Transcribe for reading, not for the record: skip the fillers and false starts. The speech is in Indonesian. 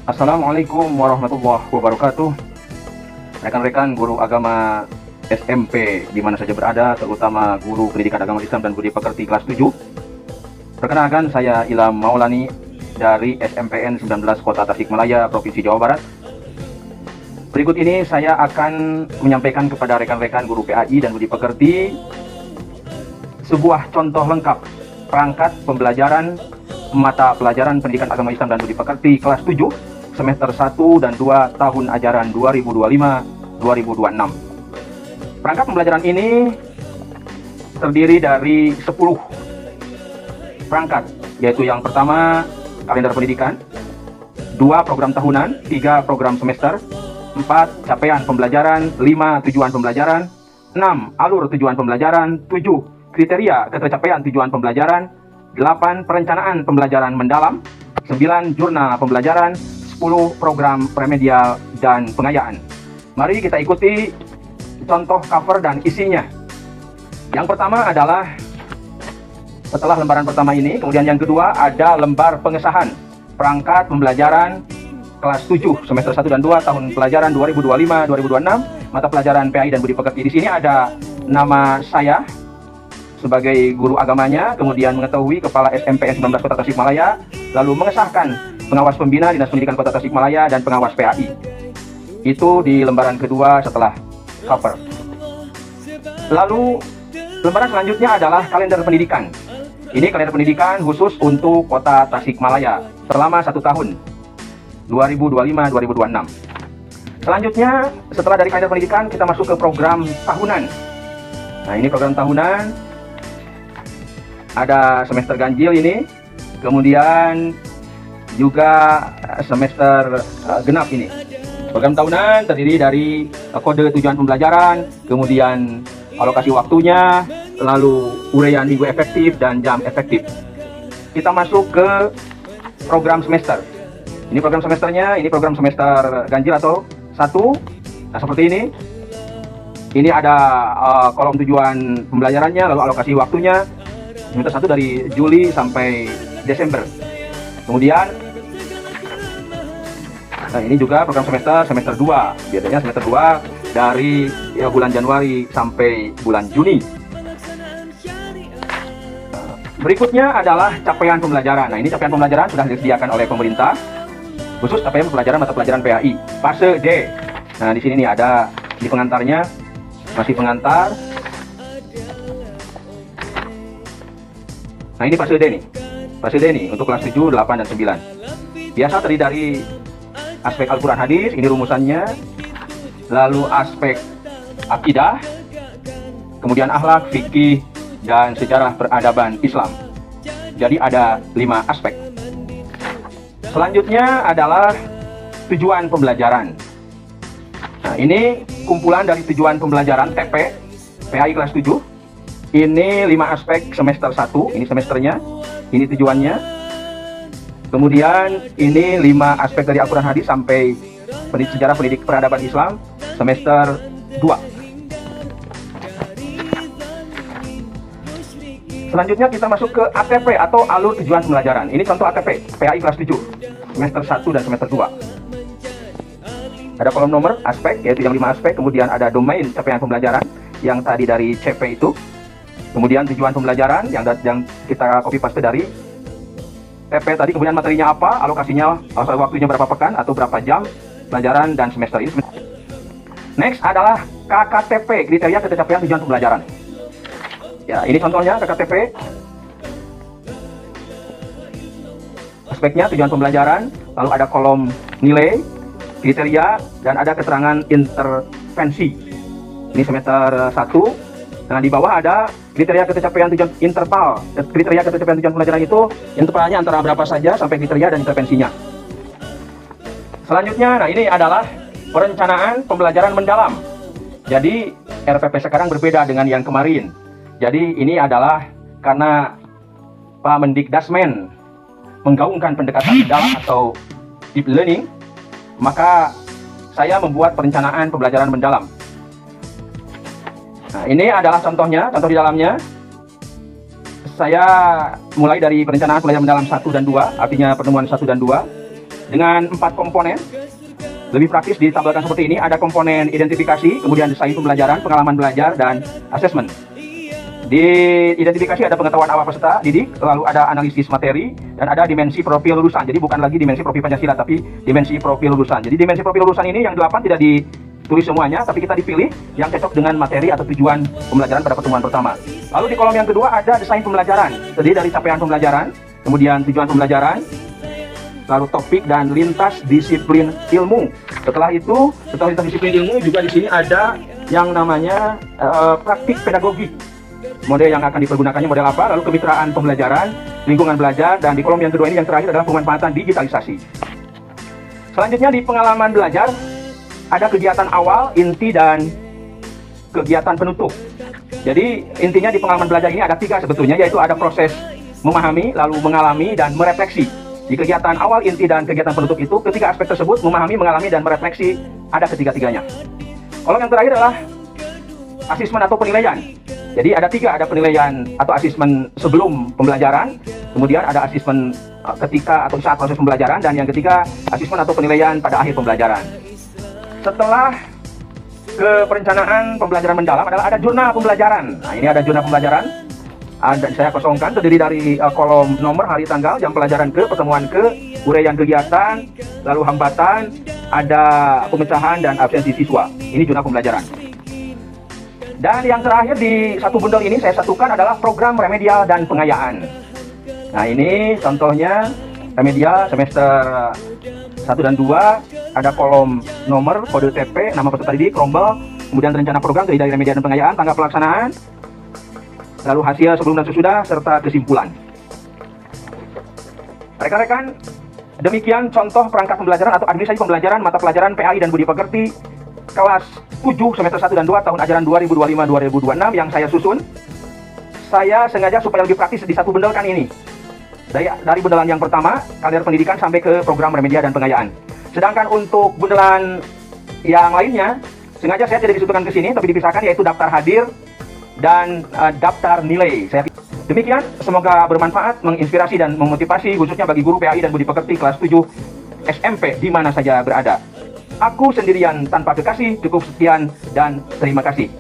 Assalamualaikum warahmatullahi wabarakatuh. Rekan-rekan guru agama SMP di mana saja berada, terutama guru pendidikan agama Islam dan budi pekerti kelas 7. Perkenalkan, saya Ilham Maulani dari SMPN 19 Kota Tasikmalaya, Provinsi Jawa Barat. Berikut ini saya akan menyampaikan kepada rekan-rekan guru PAI dan budi pekerti sebuah contoh lengkap perangkat pembelajaran mata pelajaran pendidikan agama Islam dan budi pekerti kelas 7 semester 1 dan 2 tahun ajaran 2025-2026. Perangkat pembelajaran ini terdiri dari 10 perangkat, yaitu yang pertama kalender pendidikan, 2 program tahunan, 3 program semester, 4 capaian pembelajaran, 5 tujuan pembelajaran, 6 alur tujuan pembelajaran, 7 kriteria ketercapaian tujuan pembelajaran, 8 perencanaan pembelajaran mendalam, 9 jurnal pembelajaran, 10 program remedial dan pengayaan. Mari kita ikuti contoh cover dan isinya. Yang pertama adalah setelah lembaran pertama ini, kemudian yang kedua ada lembar pengesahan perangkat pembelajaran kelas 7 semester 1 dan 2 tahun pelajaran 2025-2026 mata pelajaran PAI dan budi pekerti. Di sini ada nama saya sebagai guru agamanya, kemudian mengetahui kepala SMPN 19 Kota Tasikmalaya, lalu mengesahkan pengawas pembina Dinas Pendidikan Kota Tasikmalaya dan pengawas PAI. Itu di lembaran kedua setelah cover. Lalu lembaran selanjutnya adalah kalender pendidikan. Ini kalender pendidikan khusus untuk Kota Tasikmalaya selama 1 tahun 2025-2026. Selanjutnya setelah dari kalender pendidikan kita masuk ke program tahunan. Nah, ini program tahunan. Ada semester ganjil ini, kemudian juga semester genap ini. Program tahunan terdiri dari kode tujuan pembelajaran, kemudian alokasi waktunya, lalu uraian minggu efektif dan jam efektif. Kita masuk ke program semester. Ini program semesternya, ini program semester ganjil atau 1. Nah, seperti ini. Ini ada kolom tujuan pembelajarannya, lalu alokasi waktunya. Semester 1 dari Juli sampai Desember. Kemudian nah, ini juga program semester 2. Biasanya semester 2 dari bulan Januari sampai bulan Juni. Berikutnya adalah capaian pembelajaran. Nah, ini capaian pembelajaran sudah disediakan oleh pemerintah khusus capaian pembelajaran mata pelajaran PAI fase D. Nah, di sini nih ada di pengantarnya, masih pengantar. Nah, ini fase D nih. Fase D nih untuk kelas 7, 8 dan 9. Biasa terdiri dari aspek Al-Quran hadis, ini rumusannya. Lalu aspek akidah, kemudian akhlak, fikih, dan sejarah peradaban Islam. Jadi ada 5 aspek. Selanjutnya adalah tujuan pembelajaran. Nah, ini kumpulan dari tujuan pembelajaran TP PAI kelas 7. Ini 5 aspek semester 1, ini semesternya, ini tujuannya. Kemudian ini 5 aspek dari Al-Quran hadis sampai sejarah pendidik peradaban Islam semester 2. Selanjutnya kita masuk ke ATP atau alur tujuan pembelajaran. Ini contoh ATP PAI kelas 7 semester 1 dan semester 2. Ada kolom nomor aspek, yaitu yang 5 aspek. Kemudian ada domain capaian pembelajaran yang tadi dari CP itu. Kemudian tujuan pembelajaran yang kita copy paste dari TP tadi. Kemudian materinya apa, alokasinya, waktunya berapa pekan atau berapa jam pelajaran dan semester ini. Next adalah KKTP, kriteria ketercapaian tujuan pembelajaran. Ya, ini contohnya KKTP. Aspeknya tujuan pembelajaran, lalu ada kolom nilai, kriteria, dan ada keterangan intervensi. Ini semester 1. Nah, di bawah ada kriteria ketercapaian tujuan interval. Kriteria ketercapaian tujuan pembelajaran itu intervalnya antara berapa saja sampai kriteria dan intervensinya. Selanjutnya, nah ini adalah perencanaan pembelajaran mendalam. Jadi RPP sekarang berbeda dengan yang kemarin. Jadi ini adalah karena Pak Mendikdasmen menggaungkan pendekatan mendalam atau deep learning, maka saya membuat perencanaan pembelajaran mendalam. Nah, ini adalah contohnya, contoh di dalamnya. Saya mulai dari perencanaan pembelajaran mendalam 1 dan 2, artinya pertemuan 1 dan 2. dengan 4 komponen. Lebih praktis ditampilkan seperti ini, ada komponen identifikasi, kemudian desain pembelajaran, pengalaman belajar, dan asesmen. Di identifikasi ada pengetahuan awal peserta didik, lalu ada analisis materi, dan ada dimensi profil lulusan. Jadi bukan lagi dimensi profil Pancasila, tapi dimensi profil lulusan. Jadi dimensi profil lulusan ini yang 8 tidak ditulis semuanya, tapi kita dipilih yang cocok dengan materi atau tujuan pembelajaran pada pertemuan pertama. Lalu di kolom yang kedua ada desain pembelajaran, terdiri dari capaian pembelajaran, kemudian tujuan pembelajaran, lalu topik dan lintas disiplin ilmu. Setelah itu, setelah lintas disiplin ilmu juga di sini ada yang namanya praktik pedagogik. Model yang akan dipergunakannya model apa, lalu kemitraan pembelajaran, lingkungan belajar, dan di kolom yang kedua ini yang terakhir adalah pemanfaatan digitalisasi. Selanjutnya di pengalaman belajar, ada kegiatan awal, inti, dan kegiatan penutup. Jadi intinya di pengalaman belajar ini ada 3 sebetulnya, yaitu ada proses memahami, lalu mengalami, dan merefleksi. Di kegiatan awal, inti, dan kegiatan penutup itu, ketiga aspek tersebut, memahami, mengalami, dan merefleksi, ada ketiga-tiganya. Kolom yang terakhir adalah asesmen atau penilaian. Jadi ada 3, ada penilaian atau asesmen sebelum pembelajaran, kemudian ada asesmen ketika atau saat proses pembelajaran, dan yang ketiga asesmen atau penilaian pada akhir pembelajaran. Setelah ke perencanaan pembelajaran mendalam adalah ada jurnal pembelajaran. Nah, ini ada jurnal pembelajaran. Saya kosongkan, terdiri dari kolom nomor, hari, tanggal, jam pelajaran ke, pertemuan ke, uraian kegiatan, lalu hambatan, ada pemecahan dan absensi siswa. Ini jurnal pembelajaran. Dan yang terakhir di satu bundel ini saya satukan adalah program remedial dan pengayaan. Nah, ini contohnya remedial semester 1 dan 2, ada kolom nomor, kode TP, nama peserta didik, rombel, kemudian rencana program terdiri dari remedial dan pengayaan, tanggal pelaksanaan, lalu hasil sebelum dan sesudah, serta kesimpulan. Rekan-rekan, demikian contoh perangkat pembelajaran atau administrasi pembelajaran mata pelajaran PAI dan Budi Pekerti kelas 7 semester 1 dan 2 tahun ajaran 2025-2026 yang saya susun. Saya sengaja supaya lebih praktis di satu bundelkan ini. Dari bundelan yang pertama, kalender pendidikan sampai ke program remedial dan pengayaan. Sedangkan untuk bundelan yang lainnya, sengaja saya tidak disatukan ke sini, tapi dipisahkan, yaitu daftar hadir dan daftar nilai. Demikian, semoga bermanfaat, menginspirasi dan memotivasi khususnya bagi guru PAI dan Budi Pekerti kelas 7 SMP di mana saja berada. Aku sendirian tanpa kekasih, cukup sekian dan terima kasih.